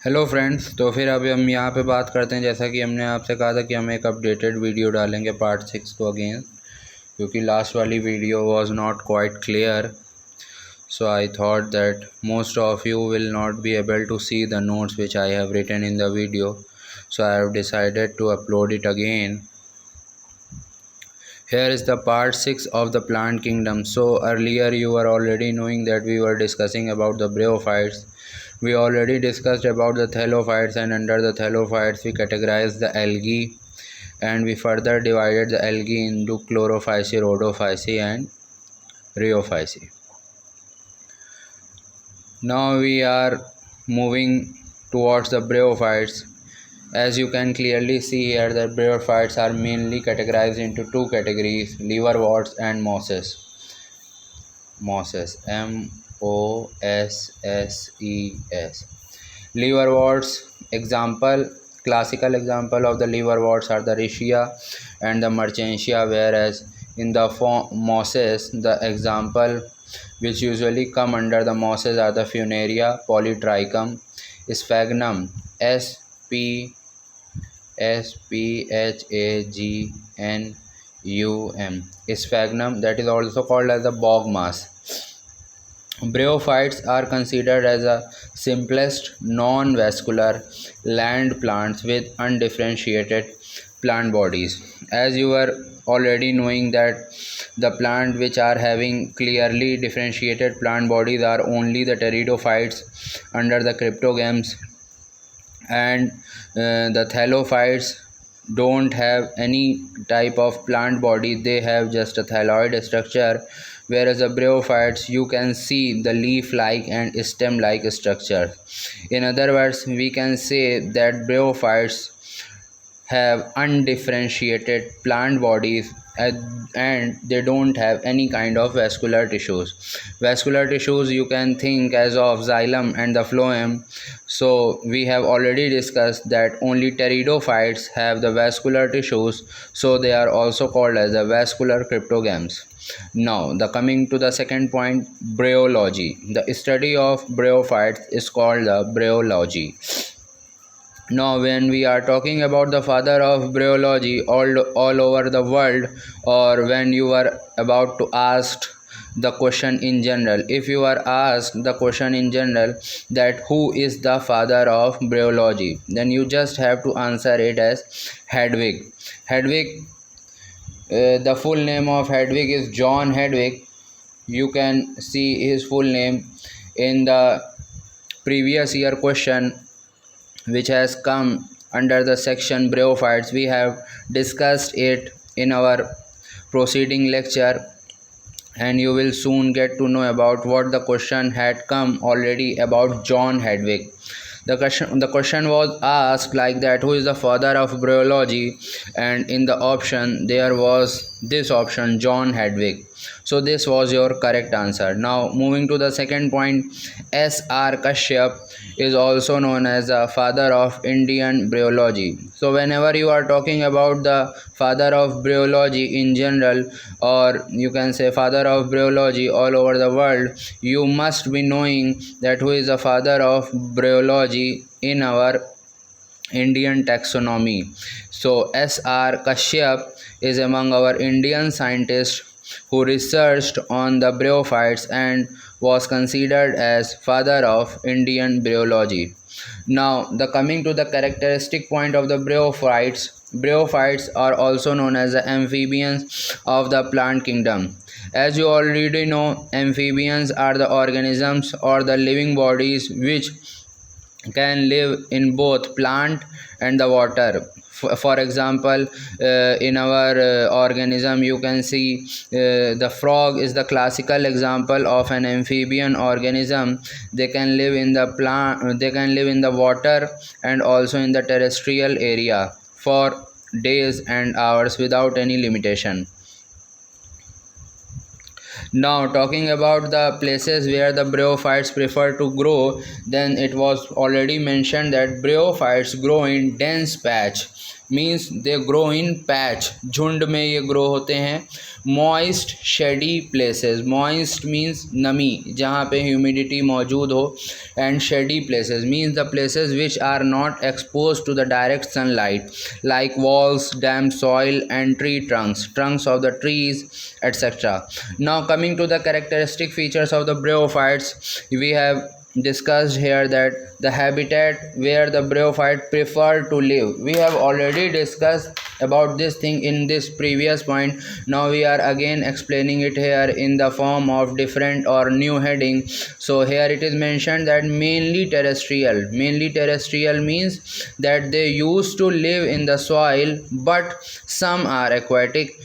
Hello friends. तो फिर अभी हम यहाँ पे बात करते हैं, जैसा कि हमने आपसे कहा था कि हम एक अपडेटेड वीडियो डालेंगे पार्ट 6 को अगेन, क्योंकि लास्ट वाली video was not quite clear. So I thought that most of you will not be able to see the notes which I have written in the video, so I have decided to upload it again. Here is the part 6 of the plant kingdom. So earlier you were already knowing that we were discussing about the bryophytes. We already discussed about the thallophytes, and under the thallophytes we categorized the algae, and we further divided the algae into chlorophyceae, rhodophyceae and rheophyceae. Now we are moving towards the bryophytes. As you can clearly see here, the bryophytes are mainly categorized into two categories: liverworts and mosses. Mosses, M-O-S-S-E-S. Liverworts example, classical example of the liverworts are the Riccia and the Merchantia, whereas in the mosses, the example which usually come under the mosses are the Funaria, Polytrichum, Sphagnum, Sphagnum, Sphagnum, that is also called as the bog moss. Bryophytes are considered as the simplest non-vascular land plants with undifferentiated plant bodies. As you are already knowing that the plant which are having clearly differentiated plant bodies are only the pteridophytes under the cryptogams, and the thallophytes don't have any type of plant body. They have just a thalloid structure, whereas the bryophytes, you can see the leaf like and stem like structure. In other words, we can say that bryophytes have undifferentiated plant bodies, and they don't have any kind of vascular tissues. Vascular tissues you can think as of xylem and the phloem. So we have already discussed that only pteridophytes have the vascular tissues, so they are also called as the vascular cryptogams. Now the coming to the second point, bryology. The study of bryophytes is called the bryology. Now, when we are talking about the father of bryology all over the world, or when you are about to ask the question in general, if you are asked the question in general that who is the father of bryology, then you just have to answer it as Hedwig. Hedwig, the full name of Hedwig is John Hedwig. You can see his full name in the previous year question which has come under the section bryophytes. We have discussed it in our proceeding lecture, and you will soon get to know about what the question had come already about John Hedwig. The question was asked like that: who is the father of bryology? And in the option there was this option, John Hedwig. So this was your correct answer. Now moving to the second point, S.R. Kashyap is also known as the father of Indian bryology. So whenever you are talking about the father of bryology in general, or you can say father of bryology all over the world, you must be knowing that who is the father of bryology in our Indian taxonomy. So S.R. Kashyap is among our Indian scientists who researched on the bryophytes and was considered as father of Indian bryology. Now, the coming to the characteristic point of the bryophytes. Bryophytes are also known as the amphibians of the plant kingdom. As you already know, amphibians are the organisms or the living bodies which can live in both plant and the water. For example, in our organism, you can see the frog is the classical example of an amphibian organism. They can live in the plant, they can live in the water and also in the terrestrial area for days and hours without any limitation. Now, talking about the places where the bryophytes prefer to grow, then it was already mentioned that bryophytes grow in dense patch, means they grow in patch. झुंड में ये grow होते हैं. moist shady places. Moist means नमी, जहाँ पे humidity मौजूद हो, and shady places means the places which are not exposed to the direct sunlight, like walls, damp soil, and trunks of the trees, etc. Now coming to the characteristic features of the bryophytes, we have discussed here that the habitat where the bryophyte prefer to live. We have already discussed about this thing in this previous point. Now we are again explaining it here in the form of different or new heading. So here it is mentioned that mainly terrestrial. Mainly terrestrial means that they used to live in the soil, but some are aquatic,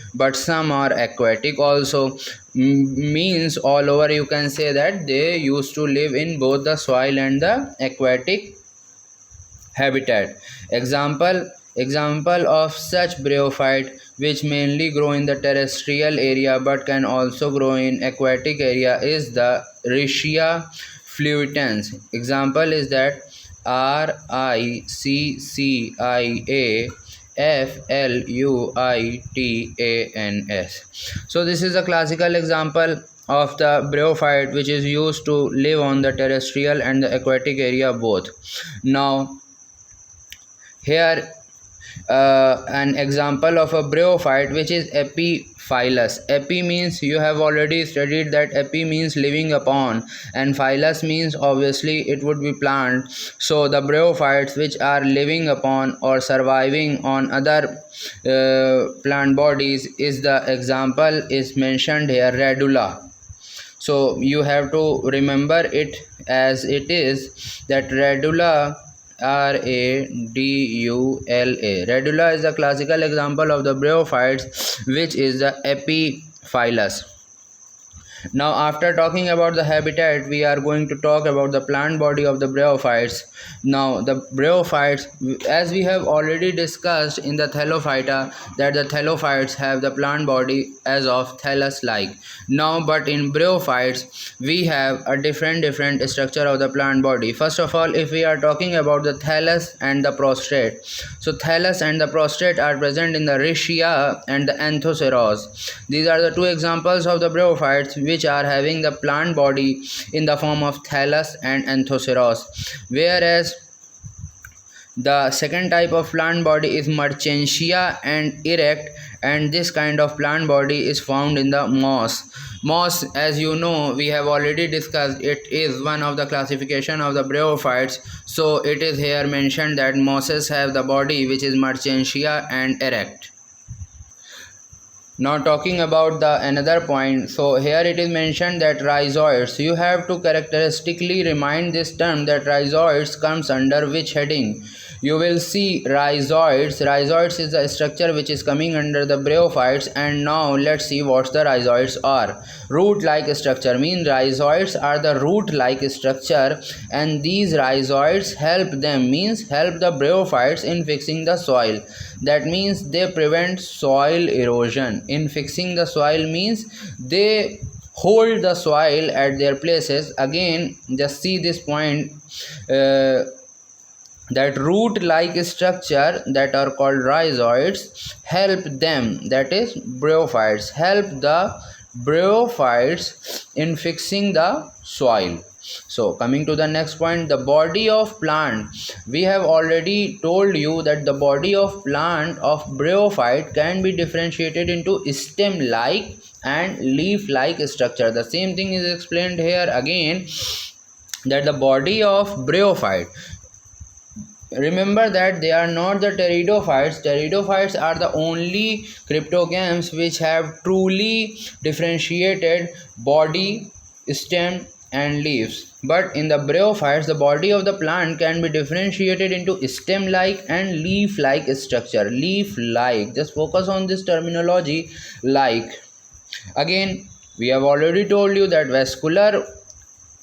also. Means all over, you can say that they used to live in both the soil and the aquatic habitat. Example of such bryophyte which mainly grow in the terrestrial area but can also grow in aquatic area is the Riccia fluitans. Example is that Ricciafluitans. So this is a classical example of the bryophyte which is used to live on the terrestrial and the aquatic area both. Now here an example of a bryophyte which is epiphyllus. Epi means, you have already studied that epi means living upon, and phylus means obviously it would be plant. So the bryophytes which are living upon or surviving on other plant bodies is the example is mentioned here, radula. So you have to remember it as it is, that radula, radula. Radula is the classical example of the bryophytes which is the epiphyllus. Now after talking about the habitat, we are going to talk about the plant body of the bryophytes. Now the bryophytes, as we have already discussed in the Thallophyta, that the thallophytes have the plant body as of thallus like. Now but in bryophytes we have a different structure of the plant body. First of all, if we are talking about the thallus and the prostrate, so thallus and the prostrate are present in the Riccia and the Anthoceros. These are the two examples of the bryophytes which are having the plant body in the form of thallus and Anthoceros. Whereas the second type of plant body is Merchantia and erect, and this kind of plant body is found in the moss. Moss, as you know, we have already discussed, it is one of the classification of the bryophytes. So it is here mentioned that mosses have the body which is Merchantia and erect. Now talking about the another point, so here it is mentioned that rhizoids. You have to characteristically remind this term that rhizoids comes under which heading. You will see rhizoids. Rhizoids is the structure which is coming under the bryophytes, and now let's see what the rhizoids are. Root-like structure means rhizoids are the root-like structure, and these rhizoids help the bryophytes in fixing the soil. That means they prevent soil erosion. In fixing the soil means they hold the soil at their places. Again, just see this point, that root-like structure that are called rhizoids help them, that is bryophytes, help the bryophytes in fixing the soil. So coming to the next point, the body of plant. We have already told you that the body of plant of bryophyte can be differentiated into stem-like and leaf-like structure. The same thing is explained here again, that the body of bryophyte, remember that they are not the pteridophytes. Pteridophytes are the only cryptogams which have truly differentiated body, stem and leaves. But in the bryophytes, the body of the plant can be differentiated into stem-like and leaf-like structure. Leaf-like, just focus on this terminology, like. Again, we have already told you that vascular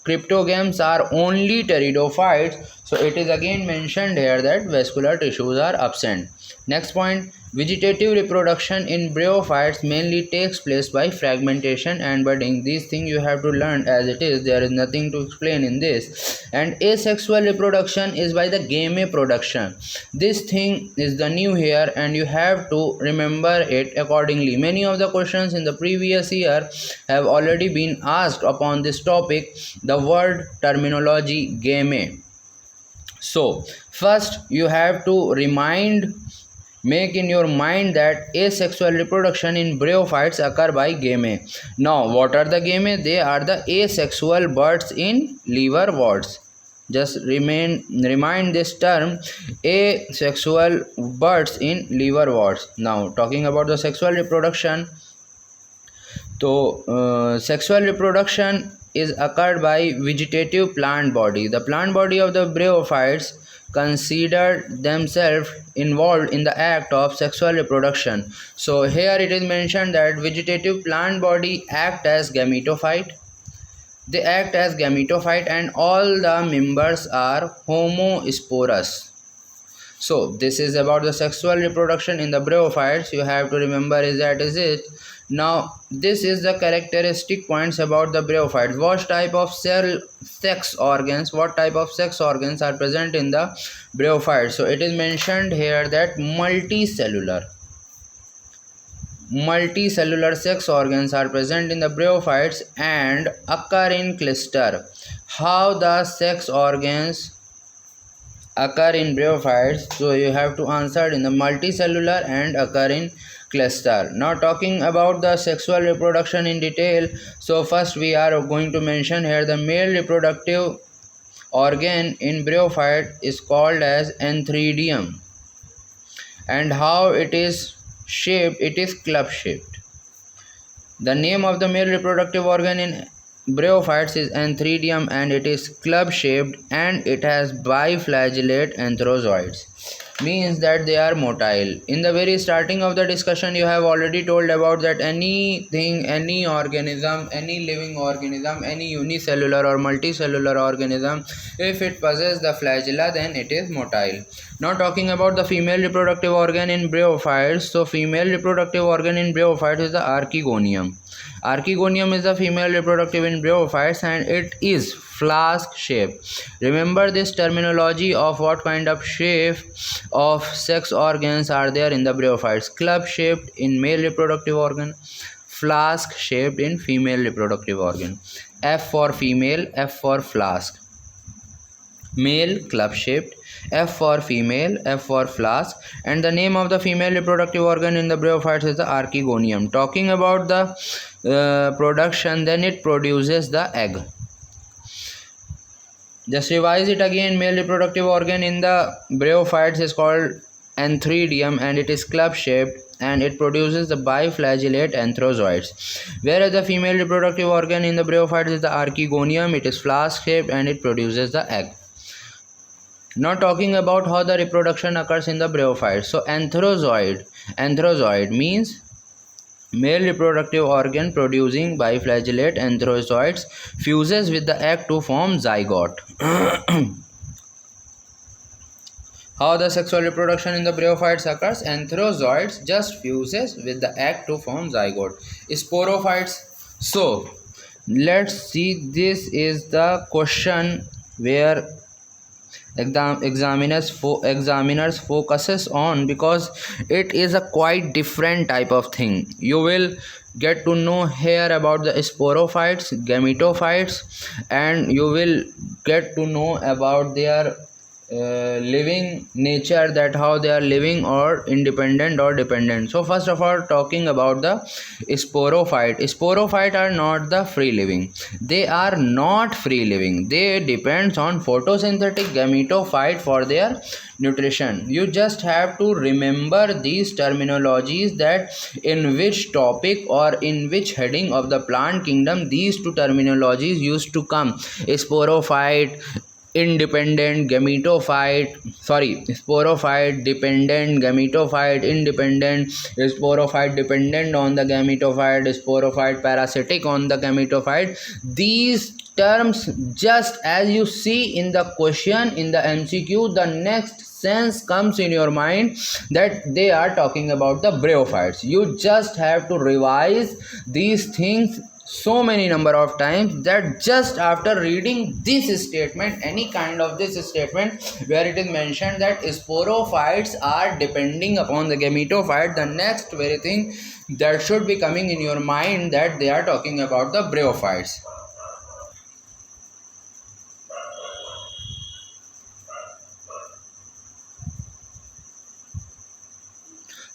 cryptogams are only pteridophytes, so it is again mentioned here that vascular tissues are absent. Next point, Vegetative reproduction in bryophytes mainly takes place by fragmentation and budding. These things you have to learn as it is. There is nothing to explain in this. And asexual reproduction is by the gamete production. This thing is the new here, and you have to remember it accordingly. Many of the questions in the previous year have already been asked upon this topic. The word terminology gamete. So first you have to make in your mind that asexual reproduction in bryophytes occur by gamete. Now what are the gamete? They are the asexual buds in liverworts. Just remind this term, asexual buds in liverworts. Now talking about the sexual reproduction, so sexual reproduction is occurred by vegetative plant body. The plant body of the bryophytes consider themselves involved in the act of sexual reproduction. So here it is mentioned that vegetative plant body act as gametophyte. They act as gametophyte and all the members are homosporous. So this is about the sexual reproduction in the bryophytes. You have to remember is that is it. Now this is the characteristic points about the bryophytes. What type of sex organs are present in the bryophytes? So it is mentioned here that multicellular sex organs are present in the bryophytes and occur in cluster. How the sex organs occur in bryophytes? So you have to answer in the multicellular and occur in cluster. Now talking about the sexual reproduction in detail, so first we are going to mention here the male reproductive organ in bryophyte is called as antheridium, and how it is shaped, it is club shaped. The name of the male reproductive organ in bryophytes is antheridium and it is club shaped and it has biflagellate antherozoids, means that they are motile. In the very starting of the discussion you have already told about that anything, any organism, any living organism, any unicellular or multicellular organism, if it possesses the flagella then it is motile. Now talking about the female reproductive organ in bryophytes, so female reproductive organ in bryophytes is the archegonium. Archegonium is the female reproductive in bryophytes and it is flask shaped. Remember this terminology of what kind of shape of sex organs are there in the bryophytes. Club shaped in male reproductive organ, flask shaped in female reproductive organ. F for female, F for flask. Male club shaped, F for female, F for flask, and the name of the female reproductive organ in the bryophytes is the archegonium. Talking about the production, then it produces the egg. Just revise it again. Male reproductive organ in the bryophytes is called antheridium and it is club shaped and it produces the biflagellate antherozoids, whereas the female reproductive organ in the bryophytes is the archegonium. It is flask shaped and it produces the egg. Now talking about how the reproduction occurs in the bryophytes. So antherozoid means male reproductive organ producing biflagellate antherozoids fuses with the egg to form zygote. How the sexual reproduction in the bryophytes occurs? Antherozoids just fuses with the egg to form zygote. Sporophytes. So let's see, this is the question where examiners focuses on, because it is a quite different type of thing. You will get to know here about the sporophytes, gametophytes, and you will get to know about their living nature, that how they are living or independent or dependent. So first of all, talking about the sporophyte are not the free living. They are not free living. They depends on photosynthetic gametophyte for their nutrition. You just have to remember these terminologies, that in which topic or in which heading of the plant kingdom these two terminologies used to come. Sporophyte, independent, gametophyte, sporophyte, dependent, gametophyte, independent, sporophyte dependent on the gametophyte, sporophyte parasitic on the gametophyte. These terms just as you see in the question in the MCQ, the next sense comes in your mind that they are talking about the bryophytes. You just have to revise these things so many number of times that just after reading this statement, any kind of this statement where it is mentioned that sporophytes are depending upon the gametophyte, the next very thing that should be coming in your mind that they are talking about the bryophytes.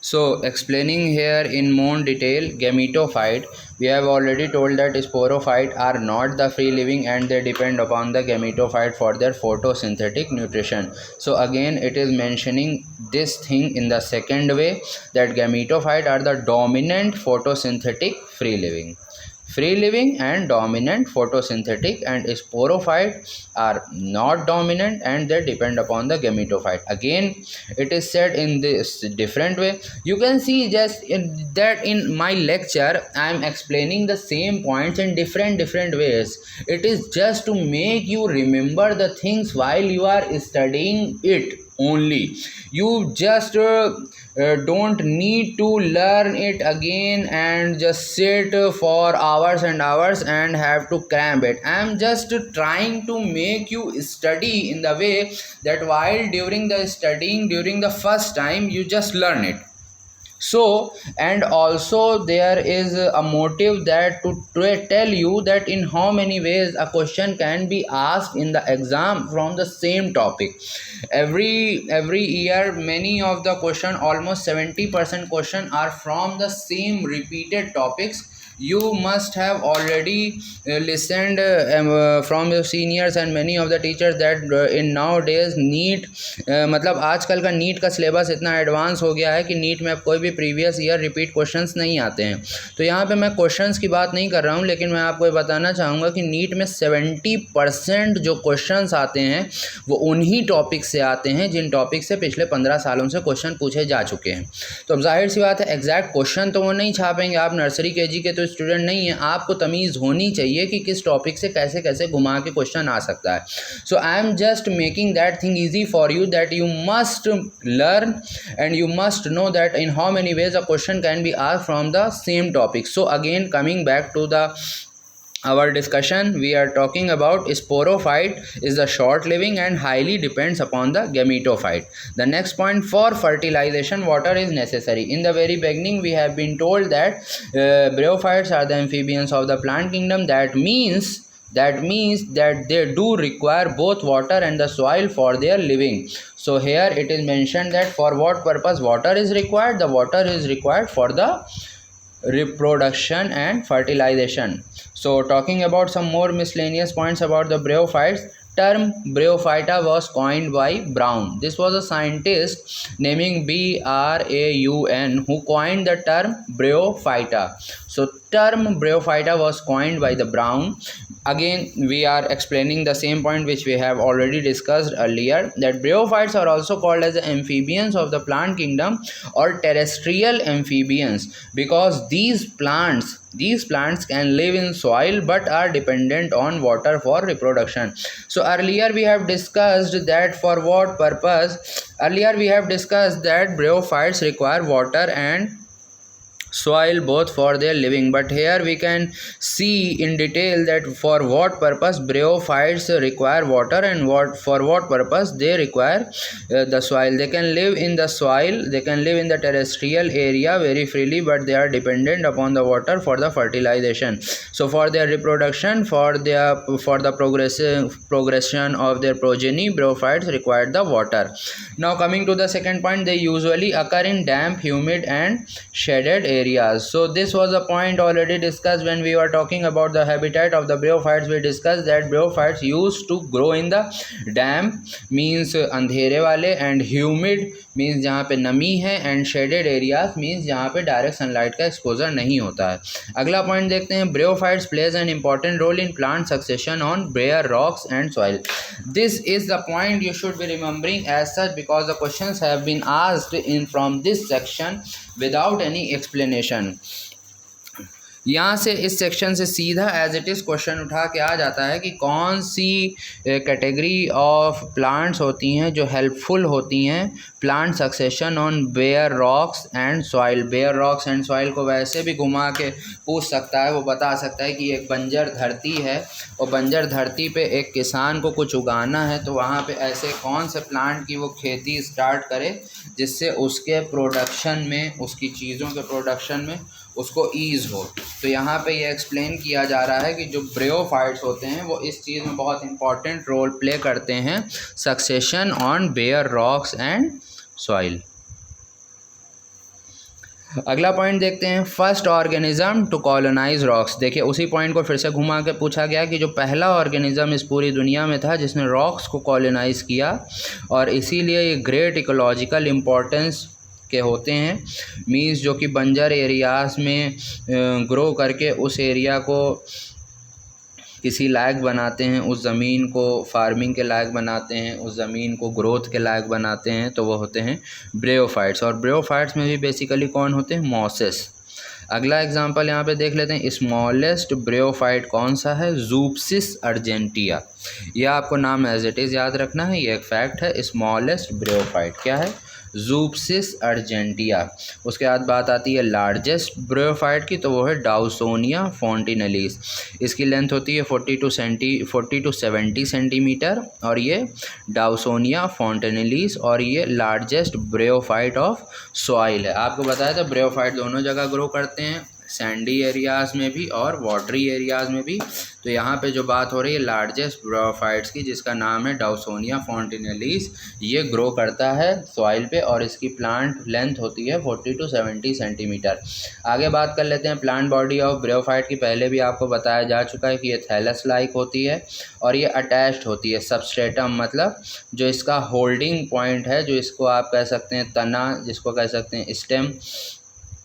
So explaining here in more detail gametophyte, we have already told that sporophyte are not the free living and they depend upon the gametophyte for their photosynthetic nutrition. So again it is mentioning this thing in the second way that gametophyte are the dominant photosynthetic free living and dominant photosynthetic, and sporophytes are not dominant and they depend upon the gametophyte. Again it is said in this different way. You can see just that in my lecture I am explaining the same points in different ways. It is just to make you remember the things while you are studying it only. You just don't need to learn it again and just sit for hours and hours and have to cram it. I am just trying to make you study in the way that while during the studying during the first time you just learn it. So and also there is a motive that to tell you that in how many ways a question can be asked in the exam from the same topic. Every year many of the question, almost 70% question are from the same repeated topics. You must have already listened from your seniors and many of the teachers that in nowadays NEET मतलब आजकल का NEET का syllabus इतना advance हो गया है कि NEET में अब कोई भी प्रीवियस ईयर रिपीट क्वेश्चंस नहीं आते हैं. तो यहाँ पे मैं क्वेश्चंस की बात नहीं कर रहा हूँ, लेकिन मैं आपको ये बताना चाहूँगा कि नीट में 70% जो क्वेश्चंस आते हैं वो उन्हीं टॉपिक से आते हैं जिन टॉपिक से पिछले 15 सालों से क्वेश्चन पूछे जा चुके हैं. तो अब जाहिर सी बात है एग्जैक्ट क्वेश्चन तो वो नहीं छापेंगे, आप नर्सरी केजी के तो स्टूडेंट नहीं है, आपको तमीज़ होनी चाहिए कि किस टॉपिक से कैसे कैसे घुमा के क्वेश्चन आ सकता है. So I am just making that thing easy for you that you must learn and you must know that in how many ways a question can be asked from the same topic. So again coming back to the our discussion, we are talking about sporophyte is the short living and highly depends upon the gametophyte. The next point, for fertilization water is necessary. In the very beginning we have been told that bryophytes are the amphibians of the plant kingdom. That means that they do require both water and the soil for their living. So here it is mentioned that for what purpose water is required. The water is required for the reproduction and fertilization. So talking about some more miscellaneous points about the bryophytes, term bryophyta was coined by Brown. This was a scientist naming Braun who coined the term bryophyta. So term bryophyta was coined by the Brown. Again we are explaining the same point which we have already discussed earlier, that bryophytes are also called as the amphibians of the plant kingdom or terrestrial amphibians, because these plants can live in soil but are dependent on water for reproduction. So earlier we have discussed that for what purpose. Earlier we have discussed that bryophytes require water and soil both for their living, but here we can see in detail that for what purpose bryophytes require water and for what purpose they require the soil. They can live in the soil, they can live in the terrestrial area very freely, but they are dependent upon the water for the fertilization. So for their reproduction, for the progression of their progeny, bryophytes require the water. Now coming to the second point, they usually occur in damp, humid and shaded areas. So this was a point already discussed when we were talking about the habitat of the bryophytes. We discussed that bryophytes used to grow in the damp means अंधेरे वाले, and humid means जहाँ पे नमी है, and shaded areas means जहाँ पे direct sunlight का exposure नहीं होता है. अगला पॉइंट देखते हैं, bryophytes plays an important role in plant succession on bare rocks and soil. This is the point you should be remembering as such, because the questions have been asked in from this section without any explanation. यहाँ से इस section से सीधा as it is question उठा के आ जाता है कि कौन सी कैटेगरी ऑफ प्लांट्स होती हैं जो हेल्पफुल होती हैं plant succession on bare rocks and soil. Bare rocks and soil को वैसे भी घुमा के पूछ सकता है, वो बता सकता है कि एक बंजर धरती है और बंजर धरती पे एक किसान को कुछ उगाना है, तो वहाँ पे ऐसे कौन से प्लांट की वो खेती स्टार्ट करे जिससे उसके प्रोडक्शन में, उसकी चीज़ों के प्रोडक्शन में उसको ईज़ हो। तो यहाँ पे ये एक्सप्लेन किया जा रहा है कि जो ब्रियोफाइट्स होते हैं वो इस चीज़ में बहुत इंपॉर्टेंट रोल प्ले करते हैं, succession on bare rocks and soil. अगला पॉइंट देखते हैं, first organism to colonise rocks. देखिए उसी पॉइंट को फिर से घुमा के पूछा गया कि जो पहला ऑर्गेनिज्म इस पूरी दुनिया में था जिसने रॉक्स को कॉलोनाइज किया, और इसीलिए ये ग्रेट इकोलॉजिकल इम्पोर्टेंस के होते हैं। मीन्स जो कि बंजर एरियाज़ में ग्रो करके उस एरिया को किसी लायक बनाते हैं, उस ज़मीन को फार्मिंग के लायक बनाते हैं, उस ज़मीन को ग्रोथ के लायक बनाते हैं, तो वो होते हैं ब्रियोफाइट्स। और ब्रियोफाइट्स में भी बेसिकली कौन होते हैं, मॉसेस। अगला एग्जांपल यहाँ पे देख लेते हैं, स्मॉलेस्ट ब्रियोफाइट कौन सा है, ज़ूपसिस अर्जेंटिया। यह आपको नाम एज इट इज़ याद रखना है, ये एक फैक्ट है। स्मॉलेस्ट ब्रियोफाइट क्या है, ज़ूपसिस अर्जेंटिया। उसके बाद बात आती है लार्जेस्ट ब्रियोफाइट की, तो वो है डाउसोनिया फोंटिनलीस। इसकी लेंथ होती है 40 टू 70 सेंटीमीटर, और ये डाउसोनिया फोंटिनलीस, और ये लार्जेस्ट ब्रियोफाइट ऑफ सॉइल है। आपको बताया था ब्रियोफाइट दोनों जगह ग्रो करते हैं, सैंडी एरियाज़ में भी और वाटरी एरियाज़ में भी। तो यहाँ पे जो बात हो रही है लार्जेस्ट ब्रियोफाइट्स की, जिसका नाम है डाउसोनिया फोंटिनलीस, ये ग्रो करता है सॉइल पे और इसकी प्लांट लेंथ होती है 40 टू 70 सेंटीमीटर। आगे बात कर लेते हैं प्लांट बॉडी ऑफ ब्रियोफाइट की। पहले भी आपको बताया जा चुका है कि ये थैलस लाइक होती है और ये अटैच्ड होती है सबस्ट्रेटम, मतलब जो इसका होल्डिंग पॉइंट है, जो इसको आप कह सकते हैं तना, जिसको कह सकते हैं स्टेम,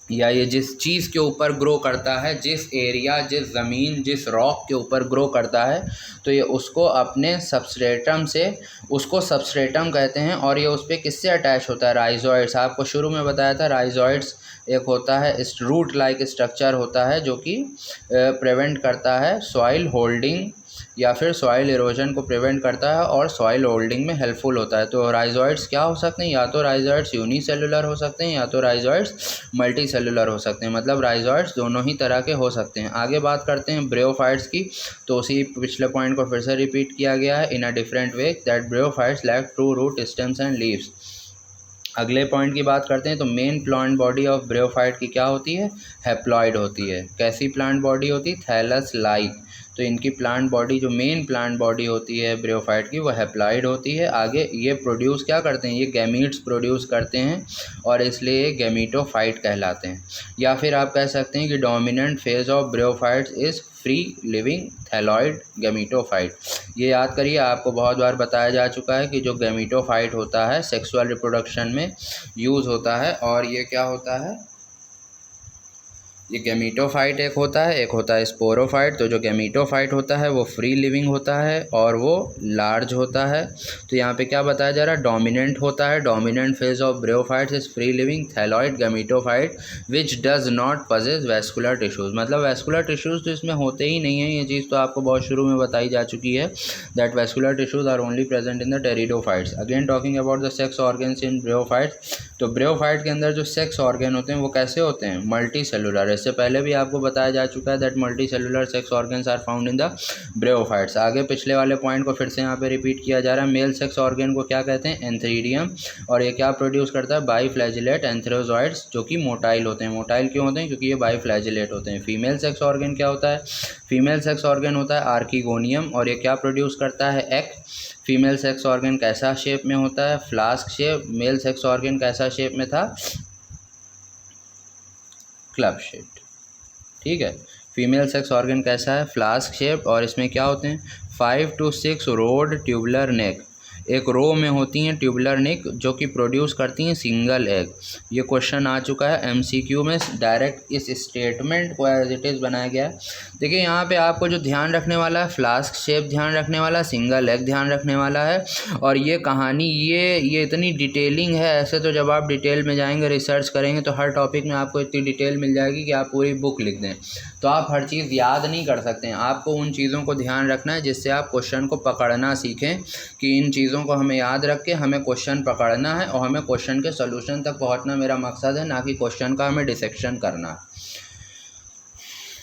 या ये जिस चीज़ के ऊपर ग्रो करता है, जिस एरिया, जिस ज़मीन, जिस रॉक के ऊपर ग्रो करता है, तो ये उसको अपने सबस्ट्रेटम से, उसको सबस्ट्रेटम कहते हैं। और ये उस पर किससे अटैच होता है, राइजोइड्स। आपको शुरू में बताया था राइजोइड्स एक होता है इस रूट लाइक स्ट्रक्चर होता है जो कि प्रिवेंट करता है सॉइल होल्डिंग या फिर सॉइल इरोजन को प्रिवेंट करता है और सॉइल होल्डिंग में हेल्पफुल होता है। तो राइजोइड्स क्या हो सकते हैं, या तो राइजोइड्स यूनिसेलुलर हो सकते हैं या तो राइजोइड्स मल्टी सेलुलर हो सकते हैं, मतलब राइजोइड्स दोनों ही तरह के हो सकते हैं। आगे बात करते हैं ब्रियोफाइट्स की, तो उसी पिछले पॉइंट को फिर से रिपीट किया गया है in a different way, that bryophytes lack true root stems and leaves. अगले पॉइंट की बात करते हैं, तो main plant body of bryophyte की क्या होती है, हैप्लॉइड होती है। कैसी प्लांट बॉडी होती है, थैलस लाइक। तो इनकी प्लांट बॉडी, जो मेन प्लांट बॉडी होती है ब्रियोफाइट की, वो हैप्लॉइड होती है। आगे ये प्रोड्यूस क्या करते हैं, ये गैमीट्स प्रोड्यूस करते हैं और इसलिए ये गैमीटोफाइट कहलाते हैं। या फिर आप कह सकते हैं कि dominant phase of bryophytes is free living thalloid gametophyte. ये याद करिए, आपको बहुत बार बताया जा चुका है कि जो गैमीटोफाइट होता है सेक्सुअल रिप्रोडक्शन में यूज़ होता है, और ये क्या होता है, ये गैमीटोफाइट एक होता है स्पोरोफाइट। तो जो गैमीटोफाइट होता है वो फ्री लिविंग होता है और वो लार्ज होता है। तो यहाँ पे क्या बताया जा रहा है, डोमिनेंट होता है, dominant phase of bryophytes is free living thalloid gametophyte which does not possess vascular tissues. मतलब वैस्कुलर टिश्यूज़ तो इसमें होते ही नहीं है, ये चीज़ तो आपको बहुत शुरू में बताई जा चुकी है, that vascular tissues are only present in the pteridophytes. Again talking about the sex organs in bryophytes, तो ब्रियोफाइट के अंदर जो सेक्स ऑर्गन होते हैं वो कैसे होते हैं, मल्टी सेलुलर। इससे पहले भी आपको बताया जा चुका है that multi cellular sex organs are found in the bryophytes. आगे पिछले वाले पॉइंट को फिर से यहाँ पे रिपीट किया जा रहा है। मेल सेक्स ऑर्गन को क्या कहते हैं, एंथ्रीडियम, और ये क्या प्रोड्यूस करता है, बाईफ्लैजिलेट एंथ्रोजॉइड्स, जो कि मोटाइल होते हैं। मोटाइल क्यों होते हैं, क्योंकि ये बाईफ्लैजिलेट होते हैं। फीमेल सेक्स ऑर्गन क्या होता है, फीमेल सेक्स ऑर्गन होता है आर्किगोनियम, और ये क्या प्रोड्यूस करता है, एग। फीमेल सेक्स ऑर्गन कैसा शेप में होता है, flask shape. Male sex organ कैसा शेप में था, क्लब शेप। ठीक है, फीमेल सेक्स ऑर्गन कैसा है, फ्लास्क शेप, और इसमें क्या होते हैं 5 to 6 रोड ट्यूबुलर नेक, एक रो में होती हैं ट्यूबुलर नेक जो कि प्रोड्यूस करती हैं सिंगल एग। ये क्वेश्चन आ चुका है एमसीक्यू में, डायरेक्ट इस स्टेटमेंट को एज इट इज़ बनाया गया है। देखिए यहाँ पे आपको जो ध्यान रखने वाला है, फ्लास्क शेप ध्यान रखने वाला, सिंगल एग ध्यान रखने वाला है। और ये कहानी ये इतनी डिटेलिंग है, ऐसे तो जब आप डिटेल में जाएंगे रिसर्च करेंगे तो हर टॉपिक में आपको इतनी डिटेल मिल जाएगी कि आप पूरी बुक लिख दें। तो आप हर चीज़ याद नहीं कर सकते हैं, आपको उन चीज़ों को ध्यान रखना है जिससे आप क्वेश्चन को पकड़ना सीखें कि इन चीज़ों को हमें याद रख के हमें क्वेश्चन पकड़ना है और हमें क्वेश्चन के सॉल्यूशन तक पहुंचना मेरा मकसद है, ना कि क्वेश्चन का हमें डिसेक्शन करना।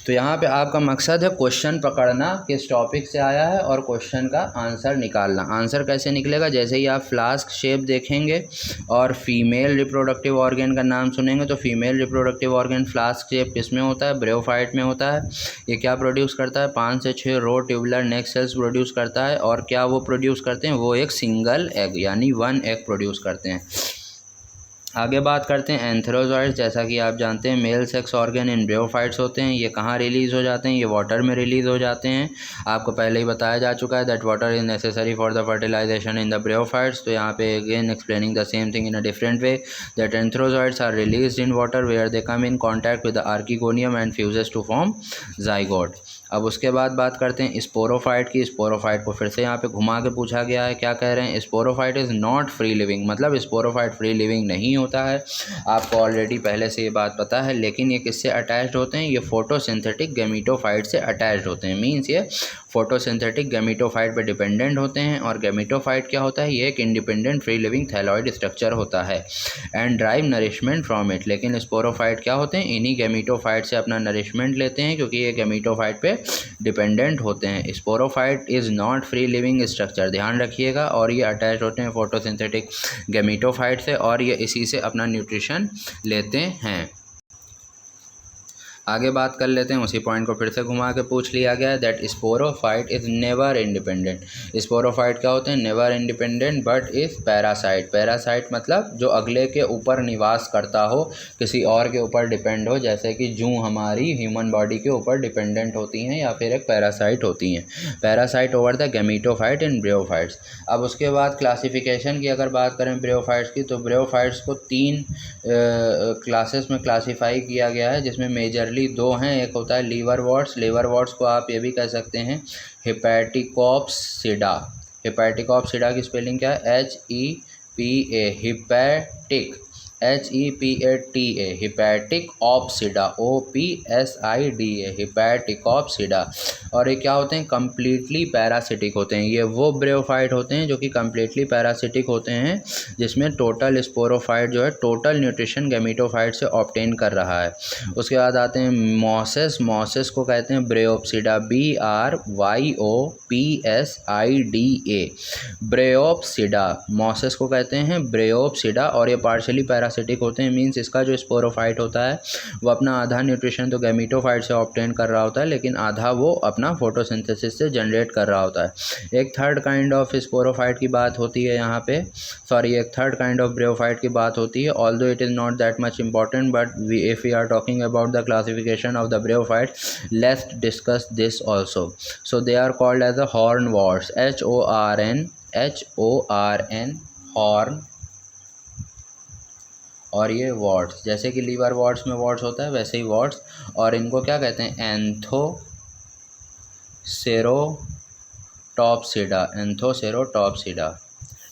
तो यहाँ पे आपका मकसद है क्वेश्चन पकड़ना किस टॉपिक से आया है और क्वेश्चन का आंसर निकालना। आंसर कैसे निकलेगा, जैसे ही आप फ्लास्क शेप देखेंगे और फीमेल रिप्रोडक्टिव ऑर्गन का नाम सुनेंगे तो female reproductive organ flask shape किस में होता है, ब्रेयोफाइट में होता है। ये क्या प्रोड्यूस करता है, 5 से 6 रो ट्यूबुलर नेक सेल्स प्रोड्यूस करता है। और क्या वो प्रोड्यूस करते हैं, वो एक सिंगल एग यानी 1 एग प्रोड्यूस करते हैं। आगे बात करते हैं एंथेरोजॉइड्स। जैसा कि आप जानते हैं मेल सेक्स ऑर्गन इन ब्रेयोफाइट्स होते हैं। ये कहाँ रिलीज़ हो जाते हैं, ये वाटर में रिलीज़ हो जाते हैं। आपको पहले ही बताया जा चुका है that water is necessary for the fertilisation in the bryophytes. तो यहाँ पे again explaining the same thing in a different way that antherozoids are released in water where they come in contact with the archegonium and fuses to form zygote. अब उसके बाद बात करते हैं sporophyte की। स्पोरोफाइट को फिर से यहाँ पे घुमा के पूछा गया है, क्या कह रहे हैं, sporophyte is not free living, मतलब स्पोरोफाइट फ्री लिविंग नहीं होता है। आपको ऑलरेडी पहले से ये बात पता है। लेकिन ये किससे अटैच्ड होते हैं, ये फोटोसिंथेटिक गैमीटोफाइट से अटैच्ड होते हैं। मीन्स ये फोटोसिंथेटिक गैमीटोफाइट पे डिपेंडेंट होते हैं। और गैमीटोफाइट क्या होता है, ये एक independent free living thalloid structure होता है and drive nourishment from it. लेकिन स्पोरोफाइट क्या होते हैं, इन्हीं गैमीटोफाइट से अपना नरिशमेंट लेते हैं क्योंकि ये गैमीटोफाइट पे डिपेंडेंट होते हैं। Sporophyte is not free living structure, ध्यान रखिएगा। और ये अटैच होते हैं फोटोसिंथेटिक गैमीटोफाइट से और ये इसी से अपना न्यूट्रिशन लेते हैं। आगे बात कर लेते हैं, उसी पॉइंट को फिर से घुमा के पूछ लिया गया है that sporophyte is never independent. Sporophyte क्या होते हैं, never independent but is parasite. Parasite मतलब जो अगले के ऊपर निवास करता हो, किसी और के ऊपर डिपेंड हो, जैसे कि जूं हमारी ह्यूमन बॉडी के ऊपर डिपेंडेंट होती हैं या फिर एक पैरासाइट होती हैं। पैरासाइट ओवर द गैमीटोफाइट इन ब्रेयोफाइट्स। अब उसके बाद क्लासिफिकेशन की अगर बात करें ब्रेयोफाइट्स की, तो ब्रेयोफाइट्स को 3 क्लासेस में क्लासीफाई किया गया है, जिसमें मेजरली 2 हैं। एक होता है लीवरवॉर्ट्स। लीवरवॉर्ट्स को आप ये भी कह सकते हैं हेपेटिकोप्सिडा। हेपेटिकोप्सिडा की स्पेलिंग क्या है, HEPA, hepatic, HEPATA, hepatic opsida, OPSIDA, हिपैटिकोप्सिडा। और ये क्या होते हैं, कम्प्लीटली पैरासिटिक होते हैं। ये वो ब्रेयोफाइट होते हैं जो कि कम्प्लीटली पैरासिटिक होते हैं, जिसमें टोटल स्पोरोफाइट जो है टोटल न्यूट्रिशन गैमीटोफाइट से ऑब्टेन कर रहा है। उसके बाद आते हैं मॉसेस। मॉसेस को कहते हैं ब्रेयोप्सिडा, BRYOPSIDA, ब्रेयोप्सिडा। मॉसेस को कहते हैं ब्रेयोप्सिडा और ये पार्शियली पैरासिटिक होते हैं। मींस इसका जो स्पोरोफाइट होता है वो अपना आधा न्यूट्रिशन तो गैमीटोफाइट से ऑब्टेन कर रहा होता है, लेकिन आधा वो अपना फोटोसिंथेसिस से जनरेट कर रहा होता है। एक थर्ड काइंड ऑफ स्पोरोफाइट की बात होती है यहाँ पे, एक थर्ड काइंड ऑफ ब्रेयोफाइट की बात होती है। Although it is not that much important but if we are talking about the classification of the bryophyte, let's discuss this also. So they are called as a hornworts, HORN, horn. और ये warts, जैसे कि liver warts में warts होता है वैसे ही warts. और इनको क्या कहते हैं, एंथोसेरोटॉप्सिडा, एंथोसेरोटॉप्सिडा।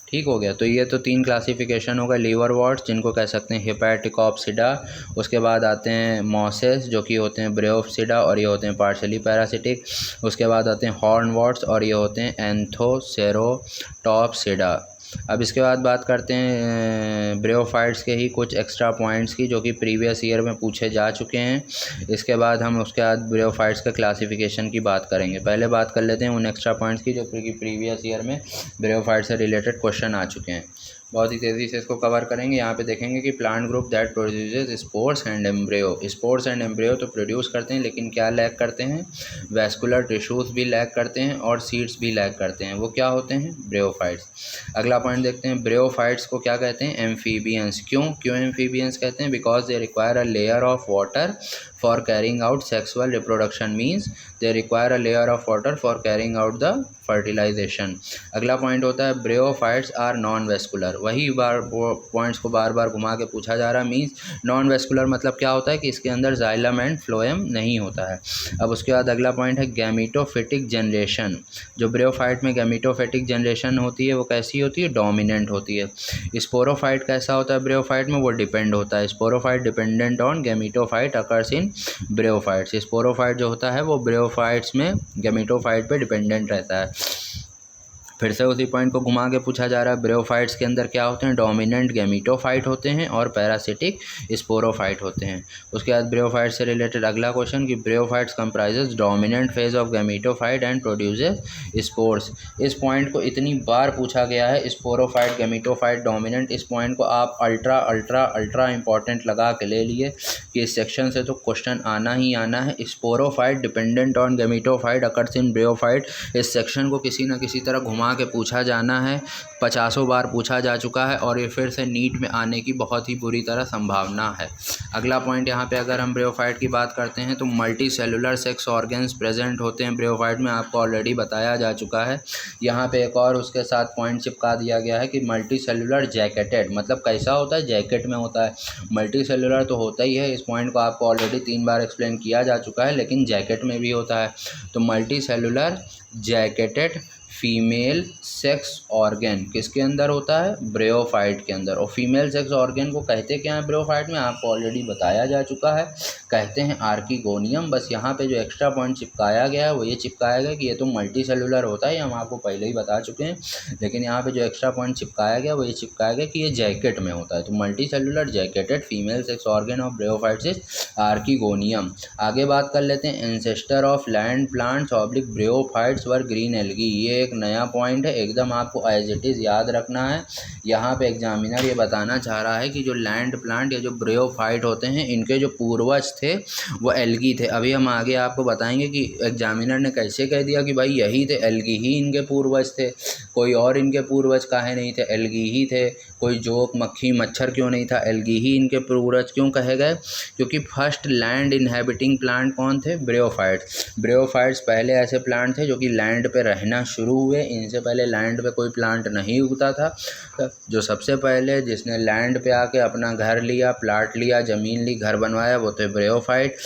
ठीक हो गया। तो ये तो 3 क्लासिफिकेशन होगा, लीवर वॉर्ट्स जिनको कह सकते हैं हिपैटिकोप्सिडा। उसके बाद आते हैं मॉसेस जो कि होते हैं ब्रेयोप्सिडा और ये होते हैं पार्शियली पैरासिटिक। उसके बाद आते हैं हॉर्न वॉर्ट्स और ये होते हैं एंथोसेरोटॉप्सिडा। अब इसके बाद बात करते हैं ब्रेयोफाइट्स के ही कुछ एक्स्ट्रा पॉइंट्स की जो कि प्रीवियस ईयर में पूछे जा चुके हैं। इसके बाद हम उसके बाद ब्रेयोफाइट्स के क्लासिफिकेशन की बात करेंगे। पहले बात कर लेते हैं उन एक्स्ट्रा पॉइंट्स की जो कि प्रीवियस ईयर में ब्रेयोफाइट से रिलेटेड क्वेश्चन आ चुके हैं। बहुत ही तेज़ी से इसको कवर करेंगे। यहाँ पे देखेंगे कि plant group that produces spores and embryo. Spores and embryo तो प्रोड्यूस करते हैं, लेकिन क्या लैक करते हैं, वैस्कुलर टिश्यूज़ भी लैक करते हैं और सीड्स भी लैक करते हैं। वो क्या होते हैं, ब्रेयोफाइट्स। अगला पॉइंट देखते हैं, ब्रेयोफाइट्स को क्या कहते हैं, एम्फीबियंस। क्यों एम्फीबियंस कहते हैं, because they require a layer of water for carrying out sexual reproduction. Means they require a layer of water for carrying out the fertilisation. अगला पॉइंट होता है ब्रेयोफाइट्स आर नॉन वेस्कुलर। वही points को बार बार घुमा के पूछा जा रहा है। मीन्स नॉन वेस्कुलर मतलब क्या होता है कि इसके अंदर जाइलम एंड फ्लोएम नहीं होता है। अब उसके बाद अगला पॉइंट है गैमीटोफिटिक जनरेशन। जो ब्रेयोफाइट में गैमीटोफिटिक जनरेशन होती है वो कैसी होती है, डोमिनेंट होती है। स्पोरोफाइट कैसा होता है ब्रेयोफाइट में, वो डिपेंड होता है। Sporophyte dependent on gametophyte occurs in bryophytes. Sporophyte जो होता है वो ब्रेयोफाइट्स में गैमेटोफाइट पे डिपेंडेंट रहता है। फिर से उसी पॉइंट को घुमा के पूछा जा रहा है, ब्रेयोफाइट्स के अंदर क्या होते हैं, डोमिनेंट गैमेटोफाइट होते हैं और पैरासिटिक स्पोरोफाइट होते हैं। उसके बाद ब्रेयोफाइट से रिलेटेड अगला क्वेश्चन कि bryophytes comprises dominant phase of gametophyte and produces spores. इस पॉइंट को इतनी बार पूछा गया है, स्पोरोफाइट गैमेटोफाइट डोमिनेंट, इस पॉइंट को आप अल्ट्रा अल्ट्रा अल्ट्रा इंपॉर्टेंट लगा के ले लिए कि इस सेक्शन से तो क्वेश्चन आना ही आना है। Sporophyte dependent on gametophyte occurs in bryophyte. इस सेक्शन को किसी न किसी तरह घुमा के पूछा जाना है, 50 बार पूछा जा चुका है और ये फिर से नीट में आने की बहुत ही बुरी तरह संभावना है। अगला पॉइंट यहाँ पे अगर हम ब्रेयोफाइट की बात करते हैं तो multi cellular sex organs present होते हैं ब्रेयोफाइट में, आपको ऑलरेडी बताया जा चुका है। यहाँ पे एक और उसके साथ पॉइंट चिपका दिया गया है कि मल्टी सेलुलर जैकेटेड, मतलब कैसा होता है, जैकेट में होता है। मल्टी सेलुलर तो होता ही है, इस पॉइंट को आपको ऑलरेडी 3 बार एक्सप्लेन किया जा चुका है, लेकिन जैकेट में भी होता है। तो multi cellular jacketed female sex organ किसके अंदर होता है, ब्रेयोफाइट के अंदर। और फीमेल सेक्स ऑर्गन को कहते क्या है ब्रेयोफाइट में, आपको ऑलरेडी बताया जा चुका है, कहते हैं आर्कीगोनियम। बस यहाँ पे जो एक्स्ट्रा पॉइंट चिपकाया गया है वो ये चिपकाया गया कि ये तो मल्टी सेलुलर होता है, ये हम आपको पहले ही बता चुके हैं, लेकिन यहाँ पे जो एक्स्ट्रा पॉइंट चिपकाया गया वो ये चिपकाया गया कि ये जैकेट में होता है। तो multi cellular jacketed female sex organ of bryophytes is archegonium. आगे बात कर लेते हैं, ancestor of land plants oblique bryophytes were green algae. ये एक नया पॉइंट है, एकदम आपको एज इट इज़ याद रखना है। यहाँ पे एग्जामिनर ये बताना चाह रहा है कि जो लैंड प्लांट या जो ब्रेयोफाइट होते हैं इनके जो पूर्वज थे वो एल्गी थे। अभी हम आगे आपको बताएंगे कि एग्जामिनर ने कैसे कह दिया कि भाई यही थे, एल्गी ही इनके पूर्वज थे, कोई और इनके पूर्वज काहे नहीं थे, एल्गी ही थे। कोई जोक मक्खी मच्छर क्यों नहीं था, एल्गी ही इनके पूर्वज क्यों कहे गए, क्योंकि फर्स्ट लैंड इनहेबिटिंग प्लांट कौन थे, ब्रेयोफाइट्स। ब्रेयोफाइट्स पहले ऐसे प्लांट थे जो कि लैंड पे रहना शुरू हुए, इनसे पहले लैंड पे कोई प्लांट नहीं उगता था। जो सबसे पहले जिसने लैंड पे आके अपना घर लिया, प्लाट लिया, ज़मीन ली, घर बनवाया, वो थे ब्रेयोफाइट।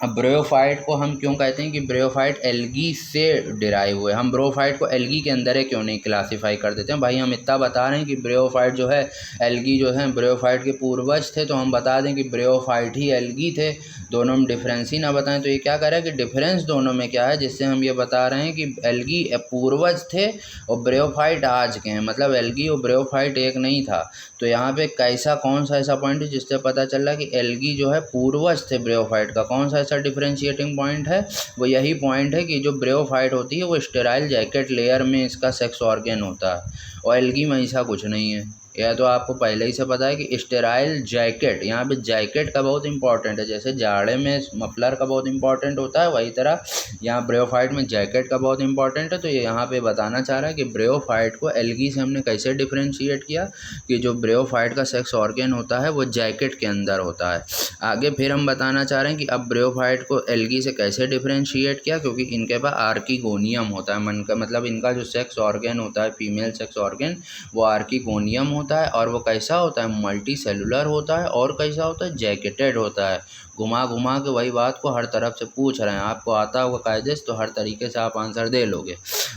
अब ब्रेयोफाइट को हम क्यों कहते हैं कि ब्रेयोफाइट एल्गी से डिराइव हुए, हम ब्रेयोफाइट को एल्गी के अंदर है क्यों नहीं क्लासीफाई कर देते हैं। भाई हम इतना बता रहे हैं कि ब्रेयोफाइट जो है, एल्गी जो है ब्रेयोफाइट के पूर्वज थे, तो हम बता दें कि ब्रेयोफाइट ही एल्गी थे, दोनों में डिफरेंस ही ना बताएं। तो ये क्या कर रहा है कि डिफरेंस दोनों में क्या है, जिससे हम ये बता रहे हैं कि एल्गी पूर्वज थे और ब्रेयोफाइट आज के हैं, मतलब एल्गी और ब्रेयोफाइट एक नहीं था। तो यहाँ पे कैसा कौन सा ऐसा पॉइंट है जिससे पता चल रहा है कि एल्गी जो है पूर्वज थे ब्रेयोफाइट का, कौन सा ऐसा डिफरेंशिएटिंग पॉइंट है, वो यही पॉइंट है कि जो ब्रेयोफाइट होती है वो स्टेराइल जैकेट लेयर में इसका सेक्स ऑर्गन होता है और एल्गी में ऐसा कुछ नहीं है। यह तो आपको पहले ही से पता है कि स्टेराइल जैकेट, यहाँ पे जैकेट का बहुत इंपॉर्टेंट है, जैसे जाड़े में मफलर का बहुत इंपॉर्टेंट होता है, वही तरह यहाँ ब्रेयोफाइट में जैकेट का बहुत इंपॉर्टेंट है। तो ये यहाँ पे बताना चाह रहा है कि ब्रेयोफाइट को एल्गी से हमने कैसे डिफ्रेंशिएट किया कि जो ब्रेयोफाइट का सेक्स ऑर्गन होता है वो जैकेट के अंदर होता है। आगे फिर हम बताना चाह रहे हैं कि अब ब्रेयोफाइट को एल्गी से कैसे डिफ्रेंशिएट किया, क्योंकि इनके पास आर्कीगोनियम होता है, मन का मतलब इनका जो सेक्स ऑर्गन होता है फीमेल सेक्स ऑर्गन वो आर्कीगोनियम होता है, और वो कैसा होता है, मल्टी सेलुलर होता है, और कैसा होता है, जैकेटेड होता है। घुमा घुमा के वही बात को हर तरफ से पूछ रहे हैं, आपको आता होगा कायदे से तो हर तरीके से आप आंसर दे लोगे।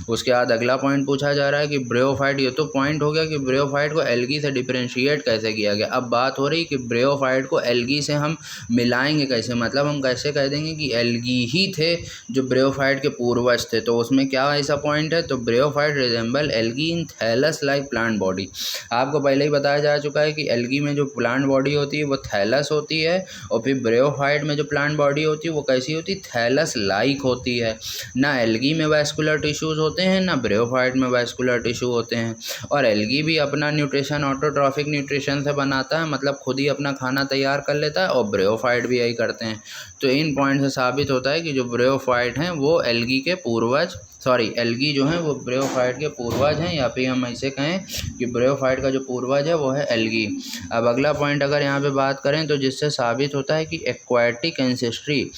उसके बाद अगला पॉइंट पूछा जा रहा है कि ब्रेयोफाइट, ये तो पॉइंट हो गया कि ब्रेयोफाइट को एल्गी से डिफरेंशिएट कैसे किया गया। अब बात हो रही कि ब्रेयोफाइट को एल्गी से हम मिलाएंगे कैसे, मतलब हम कैसे कह देंगे कि एल्गी ही थे जो ब्रेयोफाइट के पूर्वज थे। तो उसमें क्या ऐसा पॉइंट है, तो ब्रेयोफाइट रिजेंबल एल्गी इन थैलस लाइक प्लांट बॉडी। आपको पहले ही बताया जा चुका है कि एल्गी में जो प्लांट बॉडी होती है वो थैलस होती है, और फिर ब्रेयोफाइट में जो प्लांट बॉडी होती है वो कैसी होती है, थैलस लाइक होती है। ना एल्गी में वैस्कुलर टिश्यूज़ होते हैं, ना ब्रेयोफाइट में वैस्कुलर टिश्यू होते हैं। और एल्गी भी अपना न्यूट्रिशन ऑटोट्रॉफिक न्यूट्रिशन से बनाता है, मतलब खुद ही अपना खाना तैयार कर लेता है, और ब्रेयोफाइट भी यही करते हैं। तो इन पॉइंट से साबित होता है कि जो ब्रेयोफाइट हैं वो एल्गी के पूर्वज, एल्गी जो है वो ब्रेयोफाइट के पूर्वज हैं, या फिर हम ऐसे कहें कि ब्रेयोफाइट का जो पूर्वज है वो है एल्गी। अब अगला पॉइंट अगर यहाँ पे बात करें तो जिससे साबित होता है कि एक्वाटिक एंसेस्ट्री,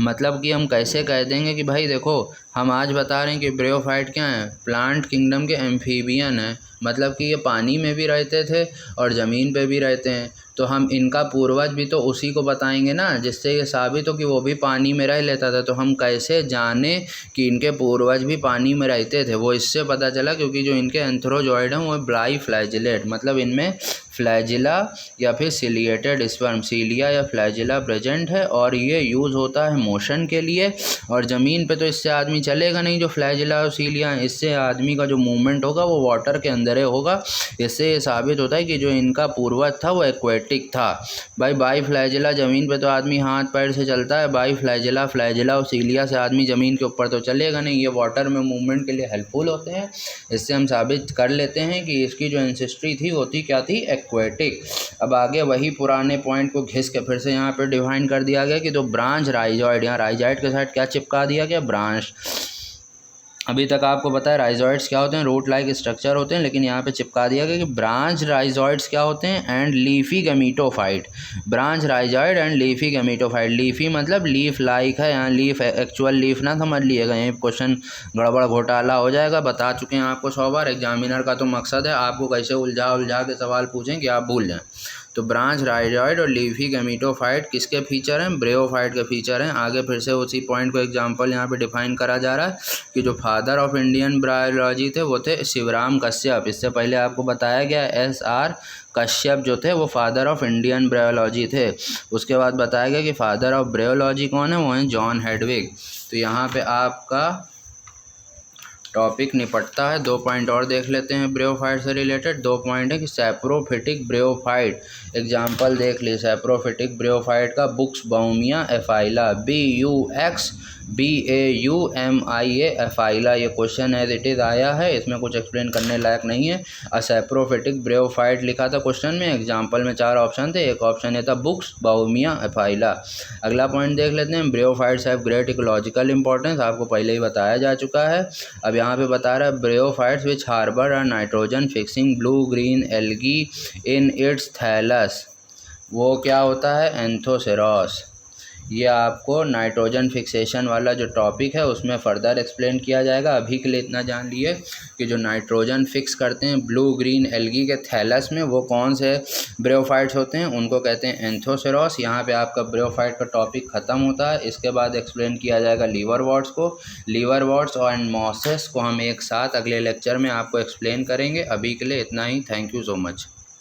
मतलब कि हम कैसे कह देंगे कि भाई देखो हम आज बता रहे हैं कि ब्रेयोफाइट क्या है, प्लांट किंगडम के एम्फीबियन है, मतलब कि ये पानी में भी रहते थे और ज़मीन पे भी रहते हैं। तो हम इनका पूर्वज भी तो उसी को बताएंगे ना, जिससे ये साबित हो कि वो भी पानी में रह लेता था। तो हम कैसे जाने कि इनके पूर्वज भी पानी में रहते थे, वो इससे पता चला क्योंकि जो इनके एंथ्रोजॉइड हैं वो ब्लाई फ्लैजिलेट, मतलब इनमें फ्लैजिला या फिर सिलिएटेड स्पर्म, सीलिया या फ्लैजिला प्रेजेंट है और ये यूज़ होता है मोशन के लिए। और ज़मीन पे तो इससे आदमी चलेगा नहीं, जो फ्लैजिला और सीलिया, इससे आदमी का जो मूवमेंट होगा वो वाटर के अंदर ही होगा। इससे ये साबित होता है कि जो इनका पूर्वज था वो एक्वेटिक था। बाई फ्लैजिला ज़मीन पे तो आदमी हाथ पैर से चलता है, बाई फ्लैजिला, फ्लैजिला और सीलिया से आदमी ज़मीन के ऊपर तो चलेगा नहीं। ये वाटर में मूवमेंट के लिए हेल्पफुल होते हैं। इससे हम साबित कर लेते हैं कि इसकी जो एंसेस्ट्री थी वो थी क्या थी, एक्वेटिक। अब आगे वही पुराने पॉइंट को घिस के फिर से यहाँ पे डिफाइन कर दिया गया कि तो ब्रांच राइजॉइड, यहाँ राइजॉइड के साथ क्या चिपका दिया गया, ब्रांच। अभी तक आपको पता है राइजॉइड्स क्या होते हैं, रूट लाइक स्ट्रक्चर होते हैं, लेकिन यहाँ पे चिपका दिया गया कि ब्रांच राइजॉइड्स क्या होते हैं, and leafy gametophyte. Branch rhizoid and leafy gametophyte. Leafy मतलब लीफ लाइक है, यहाँ लीफ एक्चुअल लीफ ना समझ लिएगा, यहीं क्वेश्चन गड़बड़ घोटाला हो जाएगा। बता चुके हैं आपको 100 बार, एग्जामिनर का तो मकसद है आपको कैसे उलझा के सवाल पूछें कि आप भूल जाएँ। तो ब्रांच राइजॉइड और लीफी गैमेटोफाइट किसके फीचर हैं, ब्रेयोफाइट के फीचर हैं। आगे फिर से उसी पॉइंट को एग्जांपल यहाँ पे डिफाइन करा जा रहा है कि जो फादर ऑफ इंडियन ब्रायोलॉजी थे वो थे शिवराम कश्यप। इससे पहले आपको बताया गया SR कश्यप जो थे वो फादर ऑफ इंडियन ब्रायोलॉजी थे। उसके बाद बताया गया कि फादर ऑफ ब्रायोलॉजी कौन है, वो हैं जॉन हेडविग। तो यहाँ पे आपका टॉपिक निपटता है। 2 पॉइंट और देख लेते हैं ब्रेयोफाइट से रिलेटेड। 2 पॉइंट है कि सैप्रोफिटिक ब्रेयोफाइट, एग्जाम्पल देख ली सैप्रोफिटिक ब्रेयोफाइट का, बुक्स बाउमिया एफाइला, BUXBAUMIA एफाइला। ये क्वेश्चन एज इट इज़ आया है, इसमें कुछ एक्सप्लेन करने लायक नहीं है। सैप्रोफिटिक ब्रेयोफाइट लिखा था क्वेश्चन में, एग्जाम्पल में 4 ऑप्शन थे, एक ऑप्शन ये था बुक्स बाउमिया एफाइला। अगला पॉइंट देख लेते हैं, ब्रेयोफाइट्स हैव ग्रेट इकोलॉजिकल इंपॉर्टेंस, आपको पहले ही बताया जा चुका है। अब यहाँ पे बता रहा है bryophytes which harbour are nitrogen fixing blue green algae in its thallus, वो क्या होता है, एंथोसेरॉस। ये आपको नाइट्रोजन फिक्सेशन वाला जो टॉपिक है उसमें फर्दर एक्सप्लेन किया जाएगा। अभी के लिए इतना जान लिए कि जो नाइट्रोजन फिक्स करते हैं ब्लू ग्रीन एल्गी के थैलस में, वो कौन से ब्रेयोफाइट्स होते हैं, उनको कहते हैं एंथोसेरॉस। यहाँ पे आपका ब्रेयोफाइट का टॉपिक ख़त्म होता है। इसके बाद एक्सप्लेन किया जाएगा लीवरवॉर्ट्स को। लीवरवॉर्ट्स और मॉसेस को हम एक साथ अगले लेक्चर में आपको एक्सप्लेन करेंगे। अभी के लिए इतना ही, थैंक यू सो मच।